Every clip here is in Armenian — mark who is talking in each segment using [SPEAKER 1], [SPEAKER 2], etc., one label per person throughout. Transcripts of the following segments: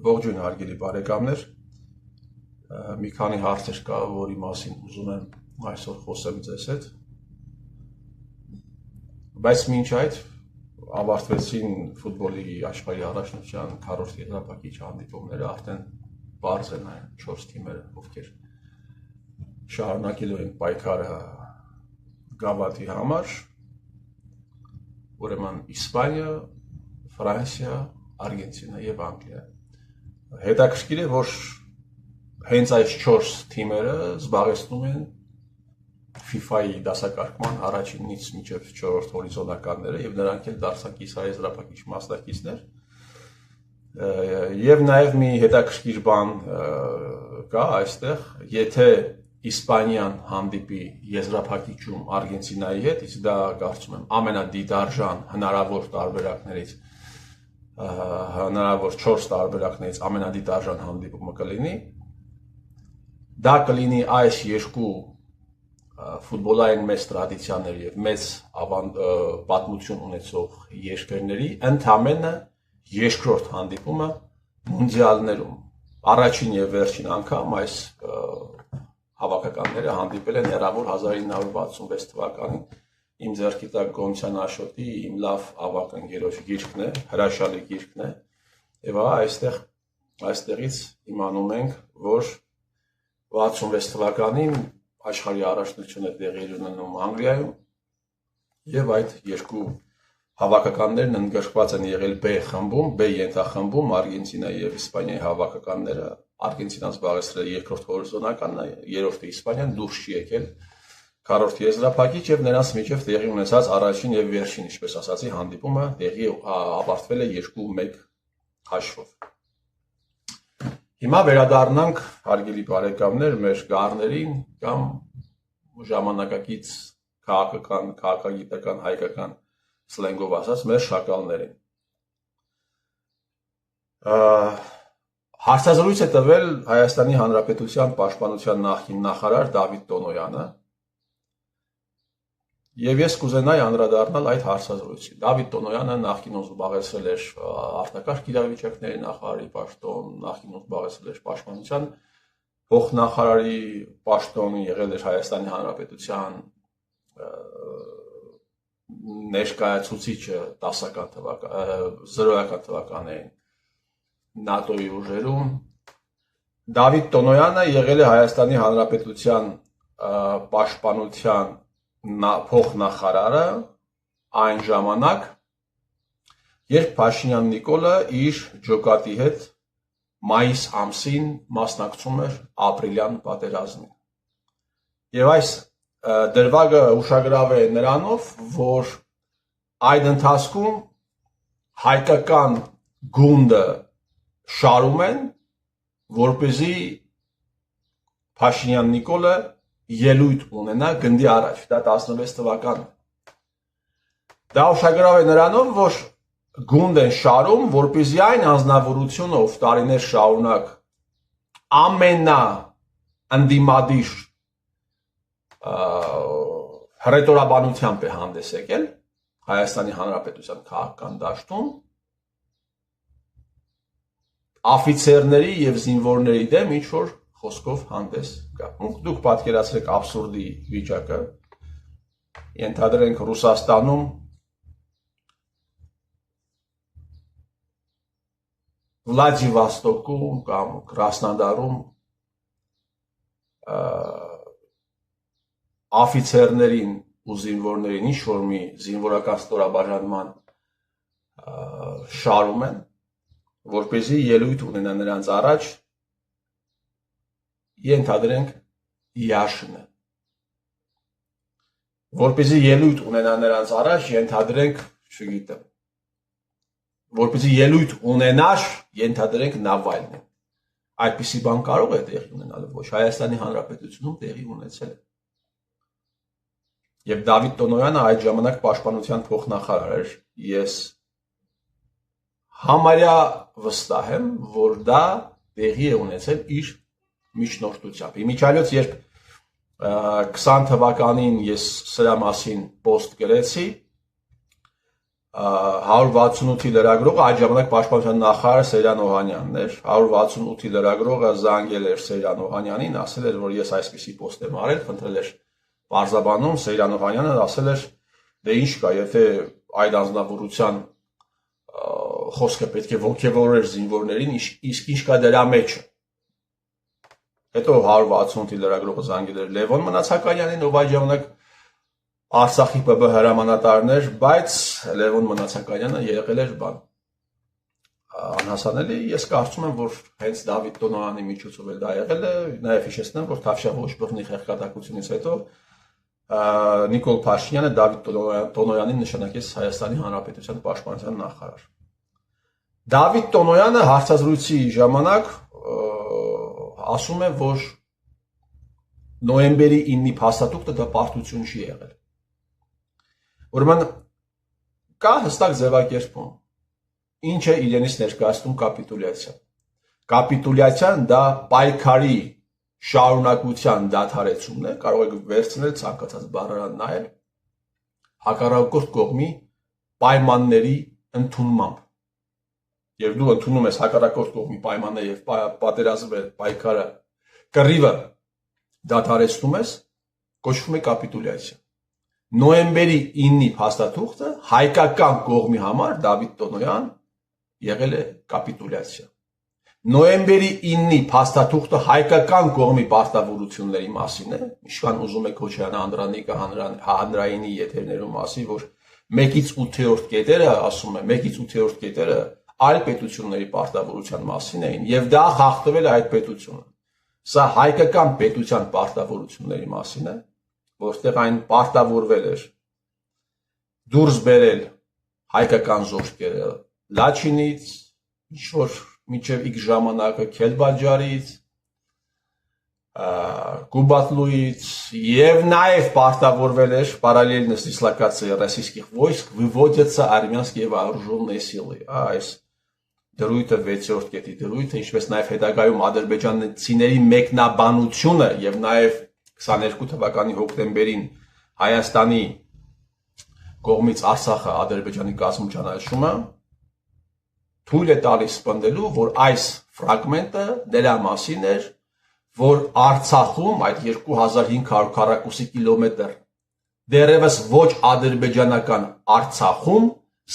[SPEAKER 1] Ողջույն հարգելի բարեկամներ, մի քանի հարցեր կա, որի մասին ուզում եմ այսօր խոսեմ ձեզ հետ, բայց մինչ այդ ավարտվեցին ֆուտբոլի աշխարհի առաջնության 4-րդ եզրափակիչ հանդիպումները, արդեն բարձր են այն 4 թիմերը, ովքեր շարունակելու են պայքարը գավաթի համար, ուրեմն Իսպանիա, Ֆրանսիա, Արգենտինա եւ Անգլիա։ Հետաքրքիր է, որ հենց այս 4 թիմերը զբաղեցնում են FIFA-ի դասակարգման առաջինից մինչև 4-րդ հորիզոնականները եւ նրանք էլ դարձակից եզրափակիչ մասնակիցներ։ Եվ նաեւ մի հետաքրքիր բան կա այստեղ, եթե Իսպանիան հանդիպի եզրափակիչում Արգենտինայի հետ, իսկ դա կարծում եմ ամենադիտարժան հնարավոր տարբերակներից հնարավոր 4 տարբերակներից ամենադիտարժան հանդիպումը կլինի, դա կլինի այս երկու ֆուտբոլային մեծ տրադիցիաների եւ մեծ պատմություն ունեցող երկրների ընդամենը երկրորդ հանդիպումը մունդիալներում։ Առաջին եւ վերջին անգամ այս հավաքականները հանդիպել են հեռավոր 1966 թվականին։ Իմ ձեռքի տակ Գոմսյան Աշոտի իմ լավ ավակ ընկերոջ գիրքն է, հրաշալի գիրքն է։ Եվ այստեղից իմանում ենք, որ 66 թվականին աշխարհի առաջնությունը տեղի ունենում Անգլիայում եւ այդ երկու հավաքականներն ընդգրկված են եղել B խմբում, B ենթախմբում Արգենտինայի եւ Իսպանիայի հավաքականները, Արգենտինան զբաղեցրել է երկրորդ հորիզոնականն, երրորդը Իսպանիան դուրս չի եկել 4-րդ եզրափակիչ եւ նրանց միջև տեղի ունեցած առաջին եւ վերջին, ինչպես ասացի, հանդիպումը տեղի ավարտվել է 2-1 հաշվով։ Հիմա վերադառնանք, հարգելի բարեկամներ, մեր գառներին կամ ժամանակակից քաղաքագիտական հայկական սլենգով ասած, մեր շակալներին։ Հարցազրույց է տվել Հայաստանի Հանրապետության Պաշտպանության նախկին նախարար Դավիթ Տոնոյանը, եւ ես կուզենայի անդրադառնալ այդ հարցազրույցին։ Դավիթ Տոնոյանը նախկինում զբաղեցրել էր արտակարգ իրավիճակների նախարարի պաշտոն, նախկինում զբաղեցրել էր Պաշտպանության փոխնախարարի պաշտոն, եղել էր Հայաստանի Հանրապետության ներկայացուցիչը 0-ական թվականներին ՆԱՏՕ-ի ուժերում։ Դավիթ Տոնոյանը եղել է Հայաստանի Հանրապետության պաշտպանության փոխնախարարը այն ժամանակ, երբ Փաշինյան Նիկոլը իր ջոկատի հետ մայիս ամսին մասնակցում էր ապրիլյան պատերազմին։ Եվ այս դրվագը ուշագրավ է նրանով, որ այդ ընթացքում հայկական գունդը շարում են, որպեսզի Փաշինյան Նիկոլը ելույթ ունենա գնդի առաջ, դա 16 թվականն է։ Դա ուշագրավ է նրանով, որ գունդ են շարում, որպեսզի այն անձնավորությունը, ով տարիներ շարունակ ամենաընդդիմադիր հռետորաբանությամբ է հանդես եկել Հայաստանի Հանրապետության քաղաքական դաշտում, աֆիցերների եւ զինվորների դեմ ինչ-որ խոսքով հանդես գա։ Դուք պատկերացրեք абսուրդի վիճակը, ենթադրենք Ռուսաստանում Վլադիվոստոկում կամ Կրասնոդարում աֆիցերներին ու զինվորներին ինչ-որ մի զինվորական ստորաբաժանման շարում են, որպեսզի ելույթ ունենա նրանց առաջ, ենթադրենք Յաշնը, որպեսզի ելույթ ունենա նրանց առաջ, ենթադրենք, չգիտեմ, որպեսզի ելույթ ունենար, ենթադրենք Նավալնին։ Այդպիսի բան կարող է տեղի ունենալ, ոչ Հայաստանի Հանրապետությունում տեղի ունեցել է։ Եվ Դավիթ Տոնոյանը այդ ժամանակ պաշտպանության փոխնախարար էր, ես համարյա վստահ եմ, որ դա տեղի է ունեցել իր միջնորդությամբ։ Իմիջիայլոց, երբ 20 թվականին ես սրա մասին պոստ գրեցի, 168-ի լրագրողը այդ ժամանակ պաշտպանության նախարար Սեյրան Օհանյանն էր, 168-ի լրագրողը զանգել էր Սեյրան Օհանյանին, ասել էր, որ ես այսպիսի post եմ արել, խնդրել էր բարձաբանում, Սեյրան Օհանյանը ասել էր, դե ինչ կա, եթե այդ անձնավորության խոսքը պետք է ոգևորեր զինվորներին, իսկ ինչ կա դրա մեջ։ Հետո 168-ի լրագրողը զանգել էր Լևոն Մնացականյանին, ով այդ ժամանակ Արցախի ՊԲ հրամանատարն էր, բայց Լևոն Մնացականյանը եղել էր անհասանելի, ես կարծում եմ, որ հենց Դավիթ Տոնոյանի միջոցով էլ դա եղել է, նաև հիշեցնեմ, որ Թավշյա Ողջբռնի խեղկատակությունից հետո Նիկոլ Փաշինյանը Դավիթ Տոնոյանին նշանակեց Հայաստանի Հանրապետության պաշտպանության նախարար։ Դավիթ Տոնոյանը հարցազրույցի ժամանակ ասում է, որ նոյեմբերի 9-ի փաստաթուղթը դա պարտություն չի եղել։ Ուրեմն կա հստակ ձևակերպում, ինչ է իրենից ներկայացնում կապիտուլյացիան։ Կապիտուլյացիան դա պայքարի շարունակության դադարեցումն է, կարող եք վերցնել ցանկացած բառարան նայել, հակառակորդ կողմի պայմանների ընդունմամբ։ Եվ դու ընդունում ես հակառակորդ կողմի պայմանները եւ պատերազմը, պայքարը, կռիվը դադարեցնում ես, կոչվում է կապիտուլյացիա։ Նոյեմբերի 9-ի փաստաթուղթը հայկական կողմի համար Դավիթ Տոնոյան եղել է կապիտուլյացիա։ Նոյեմբերի 9-ի փաստաթուղթը հայկական կողմի պարտավորությունների մասին է, ինչքան ուզում եք Քոչարյանը Անդրանիկը հանրայինի եթերներում ասի, որ 1-ից 8-րդ կետերը, ասում է, 1-ից 8-րդ կետերը այլ պետությունների պարտավորության մասին էին, եւ դա խախտվել է այդ պետությունը։ Սա հայկական պետության պարտավորությունների մասին է, որտեղ այն պարտավորվել էր դուրս բերել հայկական զորքերը Լաչինից, ինչ որ մինչև X ժամանակը Քելբաջարից, Կուբատնուից եւ նաեւ պարտավորվել էր параллельно с дислокацией российских войск выводятся армянские вооруженные силы։ Այս դրույթը 6-րդ կետի դրույթը, ինչպես նաեւ հետագայում ադրբեջանցիների մեկնաբանությունը եւ նաեւ 22 թվականի հոկտեմբերին Հայաստանի կողմից Արցախը Ադրբեջանի կազմում ճանաչումը թույլ է տալիս սպնդելու, որ այս ֆրագմենտը դրա մասին էր, որ Արցախում այդ 2500 քառակուսի կիլոմետր դեռևս ոչ ադրբեջանական Արցախում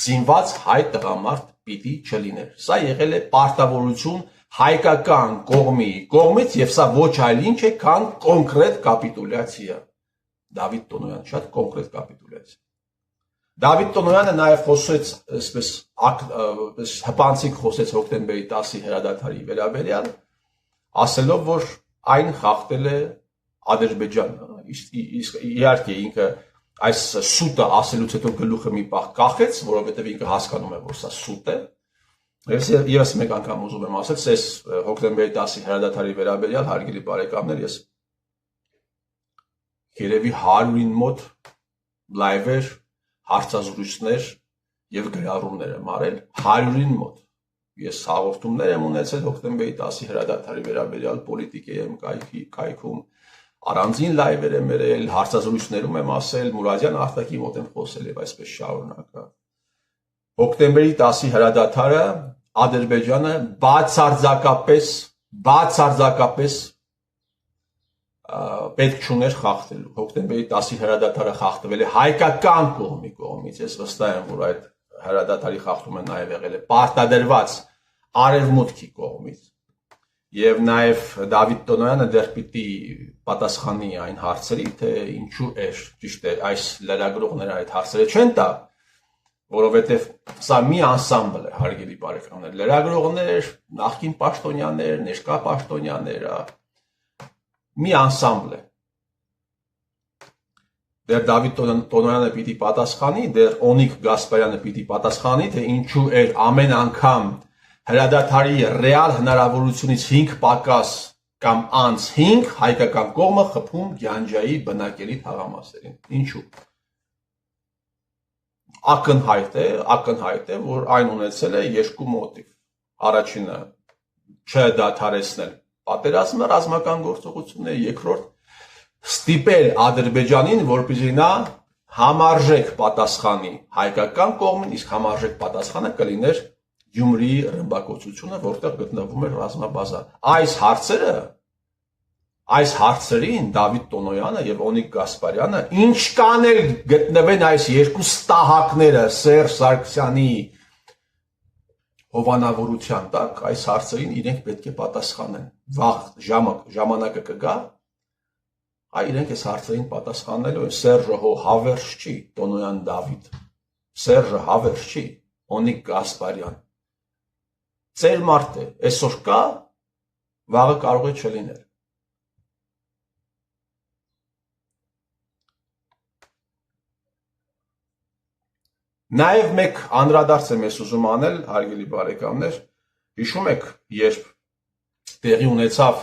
[SPEAKER 1] զինված հայ տղամարդ պիտի չլիներ։ Սա եղել է պարտավորություն հայկական կողմի կողմից եւ սա ոչ այլ ինչ է, քան կոնկրետ կապիտուլյացիա։ Դավիթ Տոնոյան շատ կոնկրետ կապիտուլյացիա։ Դավիթ Տոնոյանը նաև խոսեց, այսպես հպանցիկ խոսեց հոկտեմբերի 10-ի հրադադարի վերաբերյալ, ասելով, որ այն խախտել է Ադրբեջանը։ Իհարկե ինքը այս սուտը ասելուց հետո գլուխը մի պահ կախեց, որովհետև ինքը հասկանում է, որ սա սուտ է։ Ես մեկ անգամ ուզում եմ ասել, ես հոկտեմբերի 10-ի հրադադարի վերաբերյալ, հարգելի բարեկամներ, ես երևի 100-ին մոտ լայվեր, հարցազրույցներ եւ գրառումներ եմ արել 100-ին մոտ։ Ես հաղորդումներ եմ ունեցել հոկտեմբերի 10-ի հրադադարի վերաբերյալ Պոլիտիկայում կայքում, առանձին լայվեր եմ երել, հարցազրույցներում եմ ասել, Մուրադյան Արտակի մոտ եմ խոսել եւ այսպես շարունակա։ Հոկտեմբերի 10-ի հրադադարը Ադրբեջանը բացարձակապես պետք չուներ խախտելու։ Հոկտեմբերի 10-ի հրադադարը խախտվել է հայկական կողմի կողմից։ Ես վստահ եմ, որ այդ հրադադարի խախտումը նաև եղել է պարտադրված արևմուտքի կողմից։ Եվ նաև Դավիթ Տոնոյանը դեռ պիտի պատասխանի այն հարցերի, թե ինչու էր, ճիշտ է, այս լրագրողները այդ հարցերը չեն տա, որովհետև սա մի անսամբլ է, հարգելի բարեկամներ, լրագրողներ, նախկին պաշտոնյաներ, ներկա պաշտոնյաներ, մի անսամբլ է։ Դեռ Դավիթ Տոնոյանը պիտի պատասխանի, դեռ Օնիկ Գասպարյանը պիտի պատասխանի, թե ինչու էր ամեն անգամ հրադադարի ռեալ հնարավորությունից 5 պակաս կամ անց 5 հայկական կողմը խփում Գյանջայի բնակելի թաղամասերին։ Ինչու։ Ակնհայտ է, որ այն ունեցել է երկու մոտիվ։ Առաջինը չդադարեցնել պատերազմը, ռազմական գործողությունները, երկրորդ ստիպել Ադրբեջանին, որպեսզի նա համարժեք պատասխանի հայկական կողմին, իսկ համարժեք պատասխանը կլիներ Գյումրիի ռմբակոծությունը, որտեղ գտնվում էր ռազմաբազա։ Այս հարցերին Դավիթ Տոնոյանը եւ Օնիկ Գասպարյանը ինչքան էլ գտնվեն այս երկու ստահակները Սերժ Սարգսյանի հովանավորության տակ, այս հարցերին իրենք պետք է պատասխանեն։ Վաղ ժամանակը կգա, իրենք այս հարցերին պատասխանելու են։ Սերժը հո հավերժ չի, Տոնոյան Դավիթ։ Սերժը հավերժ չի, Օնիկ Գասպարյան։ Ծեր մարդ է, այսօր կա, վաղը կարող է չլինել։ Նաև մեկ անդրադարձ եմ ես ուզում անել, հարգելի բարեկամներ, հիշում եք, երբ տեղի ունեցավ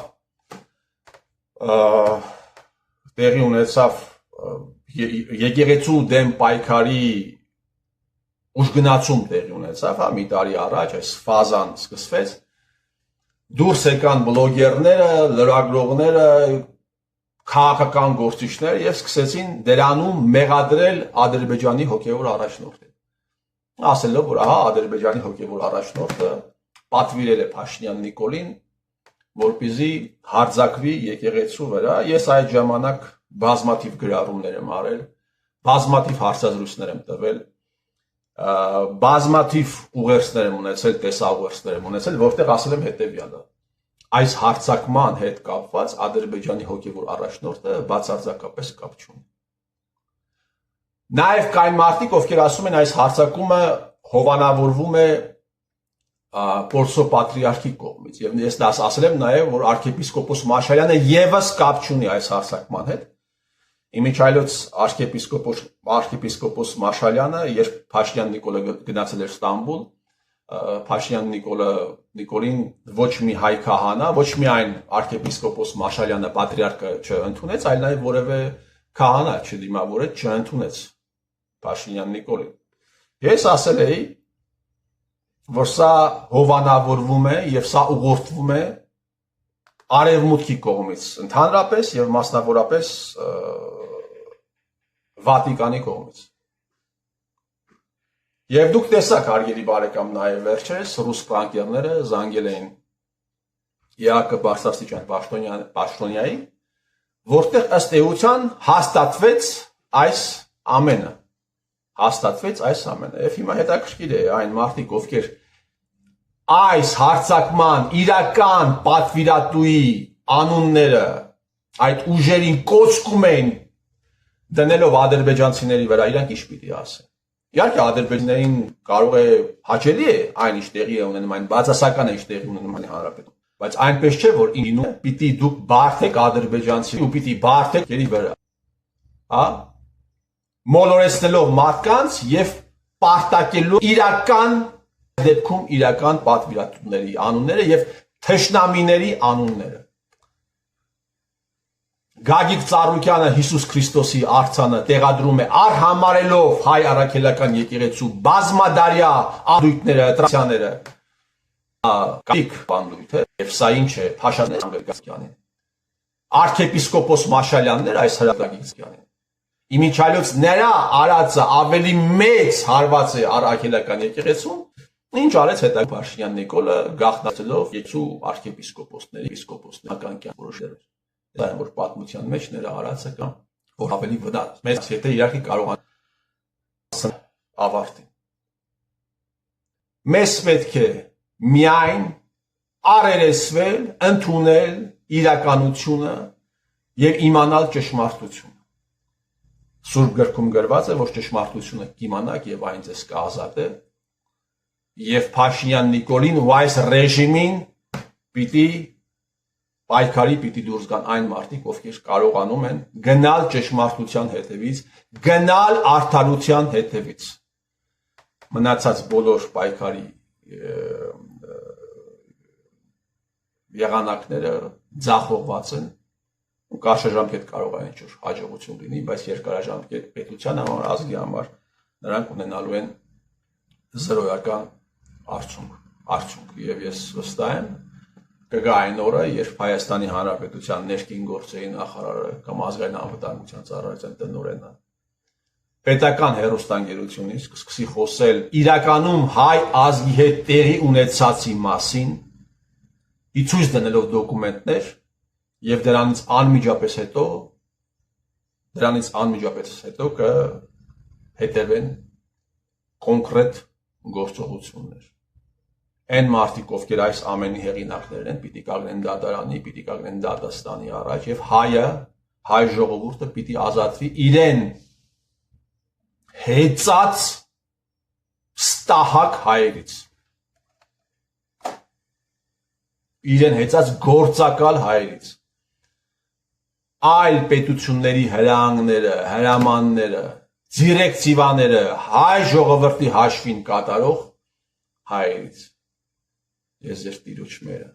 [SPEAKER 1] եկեղեցու դեմ պայքարի ուժգնացում տեղի ունեցավ, մի տարի առաջ այս ֆազան սկսվեց, դուրս եկան բլոգերները, լրագրողները, քաղաքական գործիչները եւ սկսեցին դրանում մեղադրել Ադրբեջանի հոգևոր առաջնորդին։ Ասելով, որ Ադրբեջանի հոգևոր առաջնորդը պատվիրել է Փաշինյան Նիկոլին, որպեսզի հարձակվի եկեղեցու վրա։ Ես այդ ժամանակ բազմաթիվ գրառումներ եմ արել, բազմաթիվ հարցազրույցներ եմ տվել, բազմաթիվ ուղերձներ եմ ունեցել, տեսաուղերձներ եմ ունեցել, որտեղ ասել եմ հետևյալը. այս հարձակման հետ կապված Ադրբեջանի հոգևոր առաջնորդը բացարձակապես կապ չունի։ Նաև կային մարդիկ, ովքեր ասում են այս հարձակումը հովանավորվում է Պորսո պատրիարխի կողմից, եւ ես դա ասել եմ նաև, որ arczepiskopos Մաշալյանը եւս կապ չունի այս հարձակման հետ։ Իմիջայլոց arczepiskopos Մաշալյանը, երբ Փաշինյան Նիկոլը գնացել էր Ստամբուլ, Փաշինյան Նիկոլին ոչ մի հայ քահանա, ոչ միայն arczepiskopos Մաշալյանը պատրիարխը չընդունեց, այլ նաև որևէ քահանա չդիմավորեց, չընդունեց Փաշինյան Նիկոլին։ Ես ասել էի, որ սա հովանավորվում է եւ սա ուղղորդվում է արևմուտքի կողմից, ընդհանրապես եւ մասնավորապես Վատիկանի կողմից։ Եվ դուք տեսաք, հարգելի բարեկամ, նաև վերջերս ռուս բանկերները զանգել էին ԵԱԿ բարձրաստիճան պաշտոնյայի, որտեղ ըստ էության հաստատվեց այս ամենը։ Եվ հիմա հետաքրքիր է այն մարդիկ, ովքեր այս հարձակման իրական պատվիրատուի անունները այդ ուժերին կոծկում են դնելով ադրբեջանցիների վրա, իրանք ինչ պիտի ասեն։ Իհարկե ադրբեջաներին կարող է հաճելի է այն ինչ տեղի է ունենում, այն բացասական է ինչ տեղի ունենում հանրապետում, բայց այնպես չէ, որ ինքնին պիտի դուք բարթեք ադրբեջանցի ու պիտի բարթեք երի վրա։ Մոլորեցնելով մարդկանց եւ պարտակելով իրական դեպքում իրական պատվիրատուների անունները եւ թշնամիների անունները։ Գագիկ Ծառուկյանը Հիսուս Քրիստոսի արձանը տեղադրում է արհամարելով հայ առաքելական եկեղեցու բազմադարյա անդույթները, տրացիաները։ Գագիկ բանդույթ է եւ սա ինչ է Փաշինյան Գագիկյանին։ Arczepiskopos Մաշալյաններ այս հրադադարձյանին։ Իմիջայլոց նրա արածը ավելի մեծ հարված է առաքելական եկեղեցուն, ինչ արեց հետո Փաշինյան Նիկոլը գաղտնացելով եկեղեցու arczepiskoposների, episkoposների որոշերով։ Դա որ պատմության մեջ նրա արածը կամ որ ավելի վտանգ։ Մեծ եթե իհարկե կարողանա ավարտին։ Մեզ պետք է միայն առերեսվել, ընդունել իրականությունը եւ իմանալ ճշմարտությունը։ Սուրբ գրքում գրված է, որ ճշմարտությունը կիմանաք եւ այն ձեզ կազատե, եւ Փաշինյան Նիկոլին ու այս ռեժիմին պիտի պայքարի պիտի դուրս գան այն մարդիկ, ովքեր կարողանում են գնալ ճշմարտության հետևից, գնալ արդարության հետևից։ Մնացած բոլոր պայքարի եղանակները ձախողված են, ու կարճաժամկետ կարող է ինչ-որ հաջողություն լինի, բայց երկարաժամկետ պետության համար, ազգի համար նրանք ունենալու են զրոյական արդյունք։ Եվ ես վստահ եմ, կգա այն օրը, երբ Հայաստանի Հանրապետության ներքին գործերի նախարարը կամ ազգային անվտանգության ծառայության տնօրենը պետական հեռուստաընկերությունից կսկսի խոսել իրականում հայ ազգի հետ տեղի ունեցածի մասին, ցույց դնելով դոկումենտներ եւ դրանից անմիջապես հետո կհետևեն կոնկրետ գործողություններ։ Այն մարդիկ, ովքեր այս ամենի հեղինակներն են, պիտի կանգնեն դատարանի, պիտի կանգնեն դատաստանի առաջ եւ հայ ժողովուրդը պիտի ազատվի իրեն հեծած ստահակ հայերից, իրեն հեծած գործակալ հայերից, այլ պետությունների հրահանգները, հրամանները, դիրեկտիվաները հայ ժողովրդի հաշվին կատարող հայերից։ Ես ձեր տիրոջ մերը